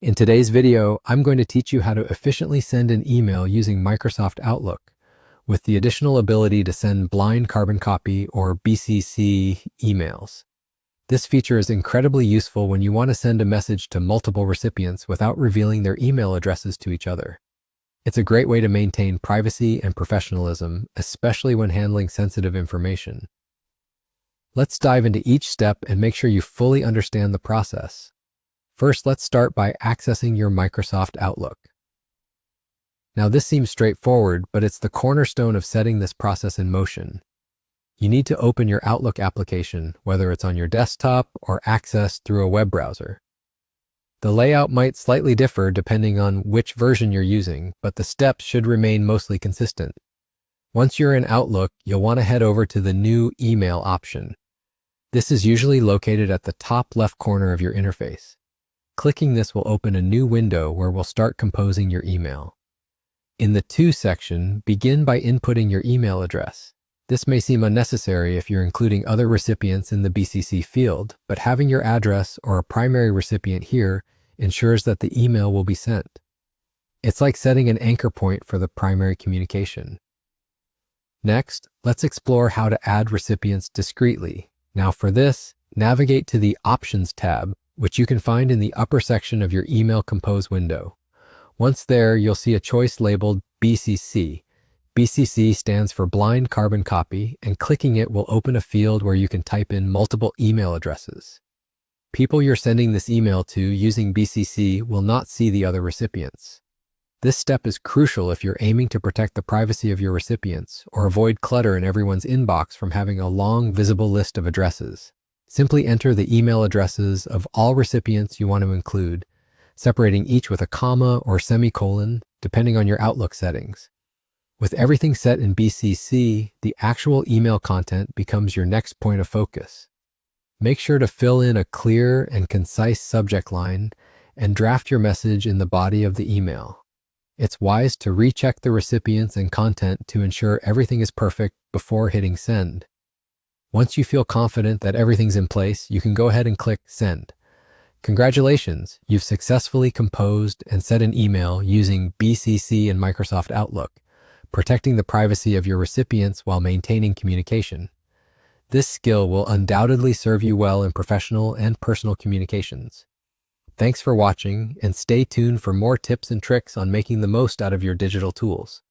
In today's video, I'm going to teach you how to efficiently send an email using Microsoft Outlook with the additional ability to send blind carbon copy or BCC emails. This feature is incredibly useful when you want to send a message to multiple recipients without revealing their email addresses to each other. It's a great way to maintain privacy and professionalism, especially when handling sensitive information. Let's dive into each step and make sure you fully understand the process. First, let's start by accessing your Microsoft Outlook. Now, this seems straightforward, but it's the cornerstone of setting this process in motion. You need to open your Outlook application, whether it's on your desktop or accessed through a web browser. The layout might slightly differ depending on which version you're using, but the steps should remain mostly consistent. Once you're in Outlook, you'll want to head over to the New Email option. This is usually located at the top left corner of your interface. Clicking this will open a new window where we'll start composing your email. In the To section, begin by inputting your email address. This may seem unnecessary if you're including other recipients in the BCC field, but having your address or a primary recipient here ensures that the email will be sent. It's like setting an anchor point for the primary communication. Next, let's explore how to add recipients discreetly. Now for this, navigate to the Options tab, which you can find in the upper section of your Email Compose window. Once there, you'll see a choice labeled BCC. BCC stands for Blind Carbon Copy, and clicking it will open a field where you can type in multiple email addresses. People you're sending this email to using BCC will not see the other recipients. This step is crucial if you're aiming to protect the privacy of your recipients or avoid clutter in everyone's inbox from having a long, visible list of addresses. Simply enter the email addresses of all recipients you want to include, separating each with a comma or semicolon, depending on your Outlook settings. With everything set in BCC, the actual email content becomes your next point of focus. Make sure to fill in a clear and concise subject line and draft your message in the body of the email. It's wise to recheck the recipients and content to ensure everything is perfect before hitting send. Once you feel confident that everything's in place, you can go ahead and click Send. Congratulations, you've successfully composed and sent an email using BCC and Microsoft Outlook, protecting the privacy of your recipients while maintaining communication. This skill will undoubtedly serve you well in professional and personal communications. Thanks for watching, and stay tuned for more tips and tricks on making the most out of your digital tools.